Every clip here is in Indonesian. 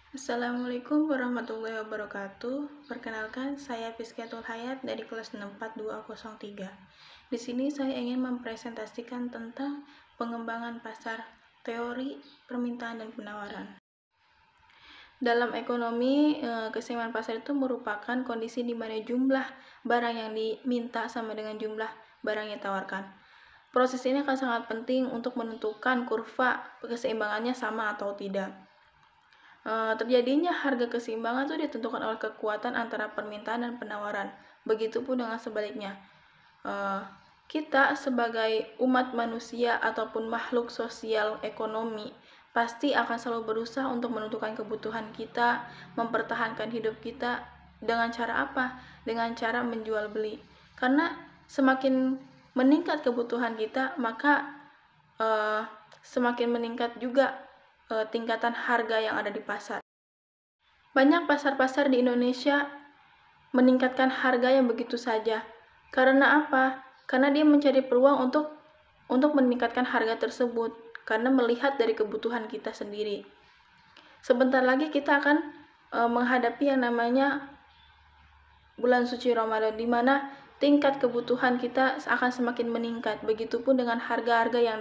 Assalamualaikum warahmatullahi wabarakatuh. Perkenalkan, saya Fiskiatul Hayat dari kelas 64203. Di sini saya ingin mempresentasikan tentang pengembangan pasar, teori, permintaan dan penawaran. Dalam ekonomi, keseimbangan pasar itu merupakan kondisi di mana jumlah barang yang diminta sama dengan jumlah barang yang ditawarkan. Proses ini akan sangat penting untuk menentukan kurva keseimbangannya sama atau tidak. Terjadinya harga keseimbangan itu ditentukan oleh kekuatan antara permintaan dan penawaran. Begitupun dengan sebaliknya. Kita sebagai umat manusia ataupun makhluk sosial ekonomi pasti akan selalu berusaha untuk menentukan kebutuhan kita, mempertahankan hidup kita dengan cara apa? Dengan cara menjual beli. Karena semakin meningkat kebutuhan kita, maka semakin meningkat juga tingkatan harga yang ada di pasar. Banyak pasar-pasar di Indonesia meningkatkan harga yang begitu saja. Karena apa? Karena dia mencari peluang untuk meningkatkan harga tersebut, karena melihat dari kebutuhan kita sendiri. Sebentar lagi kita akan menghadapi yang namanya bulan suci Ramadan, di mana tingkat kebutuhan kita akan semakin meningkat. Begitupun dengan harga-harga yang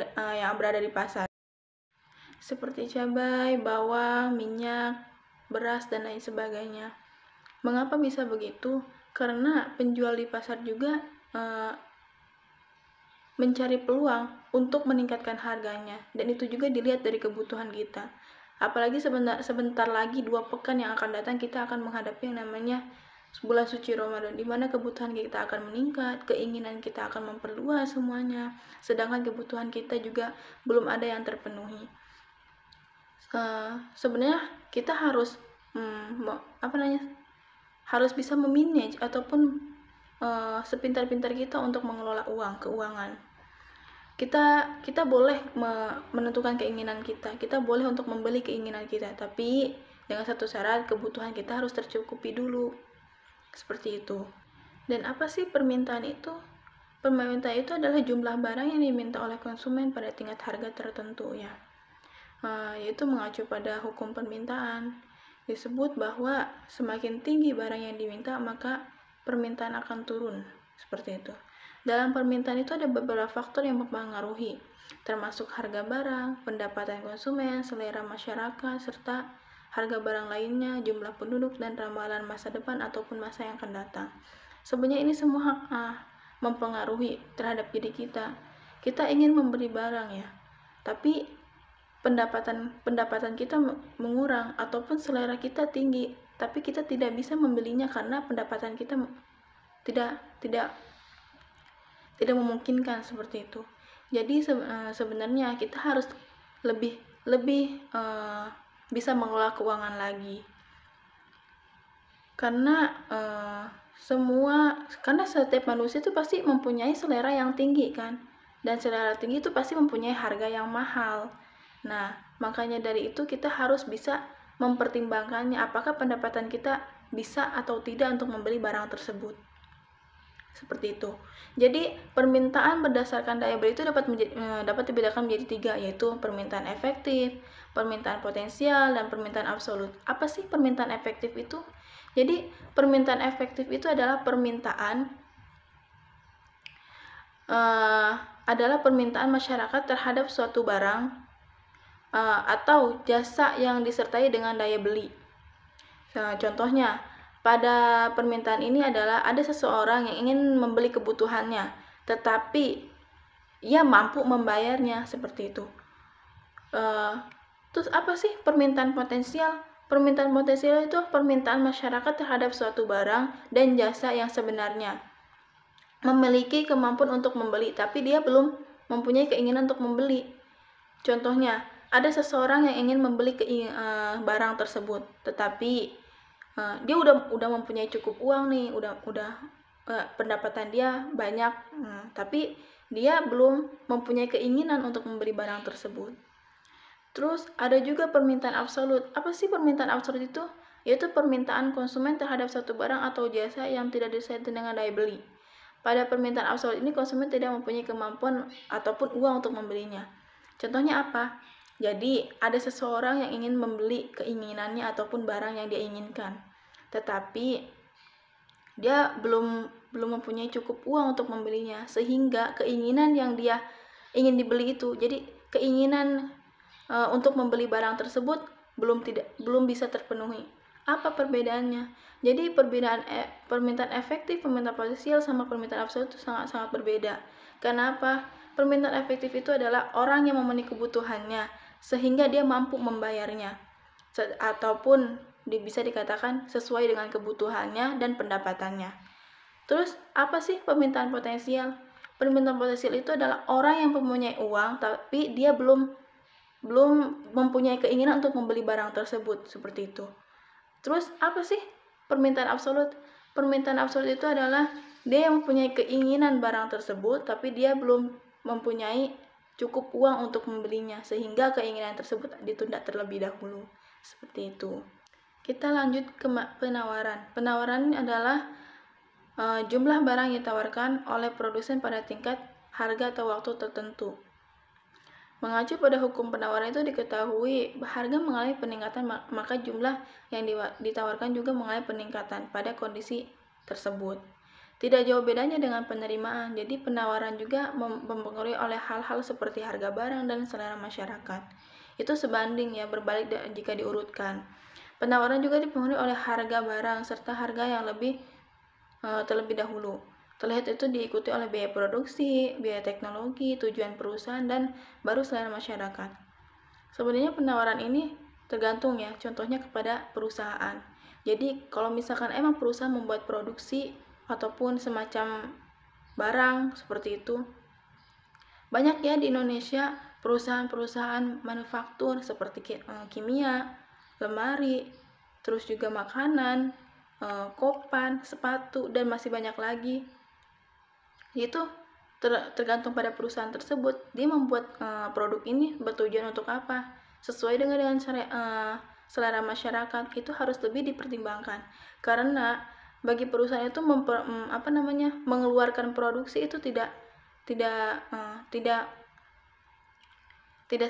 berada di pasar, seperti cabai, bawang, minyak, beras, dan lain sebagainya. Mengapa bisa begitu? Karena penjual di pasar juga mencari peluang untuk meningkatkan harganya, dan itu juga dilihat dari kebutuhan kita. Apalagi sebentar lagi 2 pekan yang akan datang kita akan menghadapi yang namanya bulan suci Ramadan, di mana kebutuhan kita akan meningkat, keinginan kita akan memperluas semuanya, sedangkan kebutuhan kita juga belum ada yang terpenuhi. Sebenarnya kita harus harus bisa memanage ataupun sepintar-pintar kita untuk mengelola keuangan. Kita boleh menentukan keinginan kita boleh untuk membeli keinginan kita, tapi dengan satu syarat, kebutuhan kita harus tercukupi dulu, seperti itu. Dan apa sih permintaan itu? Permintaan itu adalah jumlah barang yang diminta oleh konsumen pada tingkat harga tertentu, ya. Yaitu mengacu pada hukum permintaan. Disebut bahwa semakin tinggi barang yang diminta, maka permintaan akan turun, seperti itu. Dalam permintaan itu ada beberapa faktor yang mempengaruhi, termasuk harga barang, pendapatan konsumen, selera masyarakat, serta harga barang lainnya, jumlah penduduk, dan ramalan masa depan ataupun masa yang akan datang. Sebenarnya ini semua mempengaruhi terhadap diri kita. Kita ingin membeli barang, ya, tapi pendapatan kita mengurang ataupun selera kita tinggi, tapi kita tidak bisa membelinya karena pendapatan kita tidak memungkinkan, seperti itu. Jadi sebenarnya kita harus lebih bisa mengelola keuangan lagi, karena setiap manusia itu pasti mempunyai selera yang tinggi, kan, dan selera tinggi itu pasti mempunyai harga yang mahal. Nah, makanya dari itu kita harus bisa mempertimbangkannya, apakah pendapatan kita bisa atau tidak untuk membeli barang tersebut, seperti itu. Jadi permintaan berdasarkan daya beli itu dapat dibedakan menjadi 3, yaitu permintaan efektif, permintaan potensial, dan permintaan absolut. Apa sih permintaan efektif itu? Jadi permintaan efektif itu adalah permintaan masyarakat terhadap suatu barang atau jasa yang disertai dengan daya beli. Contohnya, pada permintaan ini adalah ada seseorang yang ingin membeli kebutuhannya, tetapi ia mampu membayarnya, seperti itu. Terus apa sih permintaan potensial? Permintaan potensial itu permintaan masyarakat terhadap suatu barang dan jasa yang sebenarnya memiliki kemampuan untuk membeli, tapi dia belum mempunyai keinginan untuk membeli. Contohnya, ada seseorang yang ingin membeli barang tersebut, tetapi dia udah mempunyai cukup uang nih, udah pendapatan dia banyak, tapi dia belum mempunyai keinginan untuk membeli barang tersebut. Terus ada juga permintaan absolut. Apa sih permintaan absolut itu? Yaitu permintaan konsumen terhadap satu barang atau jasa yang tidak disertai dengan daya beli. Pada permintaan absolut ini konsumen tidak mempunyai kemampuan ataupun uang untuk membelinya. Contohnya apa? Jadi ada seseorang yang ingin membeli keinginannya ataupun barang yang dia inginkan, tetapi dia belum mempunyai cukup uang untuk membelinya, sehingga keinginan yang dia ingin dibeli itu, jadi keinginan untuk membeli barang tersebut belum bisa terpenuhi. Apa perbedaannya? Jadi permintaan efektif, permintaan potensial sama permintaan absolut itu sangat-sangat berbeda. Kenapa? Permintaan efektif itu adalah orang yang memenuhi kebutuhannya sehingga dia mampu membayarnya, ataupun bisa dikatakan sesuai dengan kebutuhannya dan pendapatannya. Terus apa sih permintaan potensial? Permintaan potensial itu adalah orang yang mempunyai uang tapi dia belum mempunyai keinginan untuk membeli barang tersebut, seperti itu. Terus apa sih permintaan absolut? Permintaan absolut itu adalah dia yang mempunyai keinginan barang tersebut tapi dia belum mempunyai cukup uang untuk membelinya, sehingga keinginan tersebut ditunda terlebih dahulu, seperti itu. Kita lanjut ke penawaran. Penawaran adalah jumlah barang yang ditawarkan oleh produsen pada tingkat harga atau waktu tertentu. Mengacu pada hukum penawaran itu diketahui harga mengalami peningkatan, maka jumlah yang ditawarkan juga mengalami peningkatan pada kondisi tersebut. Tidak jauh bedanya dengan penerimaan, jadi penawaran juga mempengaruhi oleh hal-hal seperti harga barang dan selera masyarakat. Itu sebanding ya, berbalik jika diurutkan. Penawaran juga dipengaruhi oleh harga barang serta harga yang terlebih dahulu. Terlihat itu diikuti oleh biaya produksi, biaya teknologi, tujuan perusahaan, dan baru selera masyarakat. Sebenarnya penawaran ini tergantung ya, contohnya kepada perusahaan. Jadi kalau misalkan emang perusahaan membuat produksi ataupun semacam barang seperti itu, banyak ya di Indonesia perusahaan-perusahaan manufaktur seperti kimia, lemari, terus juga makanan, kopan, sepatu, dan masih banyak lagi. Itu tergantung pada perusahaan tersebut, dia membuat produk ini bertujuan untuk apa, sesuai dengan selera masyarakat. Itu harus lebih dipertimbangkan, karena bagi perusahaan itu mengeluarkan produksi itu tidak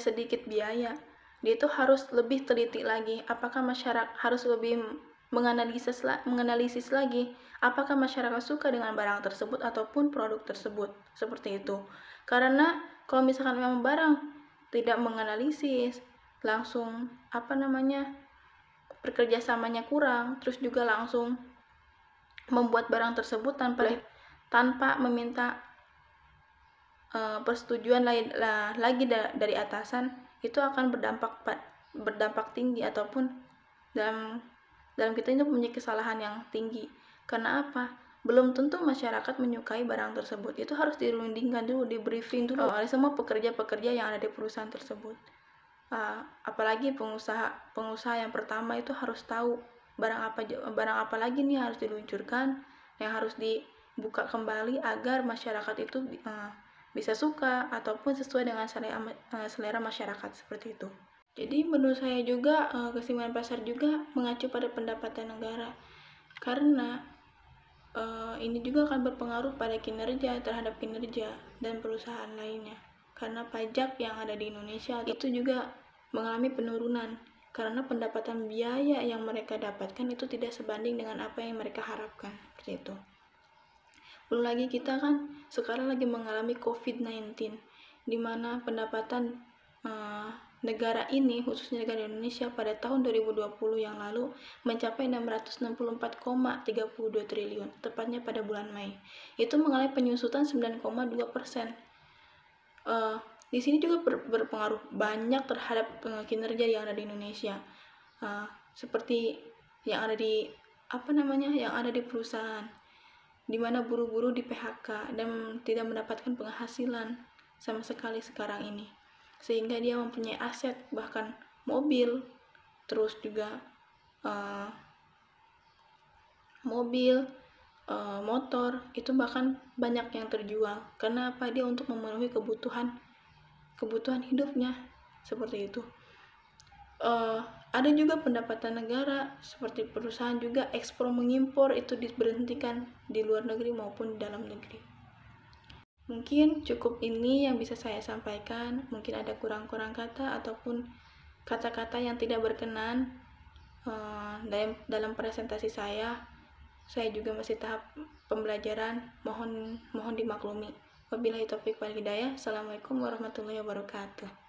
sedikit biaya. Dia itu harus lebih teliti lagi, apakah masyarakat harus lebih menganalisis lagi apakah masyarakat suka dengan barang tersebut ataupun produk tersebut, seperti itu. Karena kalau misalkan memang barang tidak menganalisis langsung kerjasamanya kurang, terus juga langsung membuat barang tersebut tanpa meminta persetujuan lagi dari atasan, itu akan berdampak tinggi, ataupun dalam kita itu mempunyai kesalahan yang tinggi. Karena apa? Belum tentu masyarakat menyukai barang tersebut. Itu harus dirundingkan dulu, di briefing dulu oleh semua pekerja-pekerja yang ada di perusahaan tersebut. Apalagi pengusaha yang pertama itu harus tahu barang apa lagi nih harus diluncurkan, yang harus dibuka kembali agar masyarakat itu bisa suka ataupun sesuai dengan selera masyarakat, seperti itu. Jadi menurut saya juga keseimbangan pasar juga mengacu pada pendapatan negara, karena ini juga akan berpengaruh pada terhadap kinerja dan perusahaan lainnya. Karena pajak yang ada di Indonesia itu juga mengalami penurunan, karena pendapatan biaya yang mereka dapatkan itu tidak sebanding dengan apa yang mereka harapkan, seperti itu. Belum lagi kita kan sekarang lagi mengalami COVID-19, di mana pendapatan negara ini, khususnya negara Indonesia, pada tahun 2020 yang lalu mencapai 664,32 triliun, tepatnya pada bulan Mei. Itu mengalami penyusutan 9,2%. Di sini juga berpengaruh banyak terhadap kinerja yang ada di Indonesia, seperti yang ada di perusahaan, di mana buruh-buruh di PHK dan tidak mendapatkan penghasilan sama sekali sekarang ini, sehingga dia mempunyai aset, bahkan mobil, terus juga motor, itu bahkan banyak yang terjual. Karena apa? Dia untuk memenuhi kebutuhan hidupnya, seperti itu. Ada juga pendapatan negara, seperti perusahaan juga ekspor mengimpor itu diberhentikan di luar negeri maupun di dalam negeri. Mungkin cukup ini yang bisa saya sampaikan. Mungkin ada kurang-kurang kata ataupun kata-kata yang tidak berkenan dalam presentasi saya. Saya juga masih tahap pembelajaran, mohon dimaklumi. Wabillahi taufik wal hidayah. Assalamualaikum warahmatullahi wabarakatuh.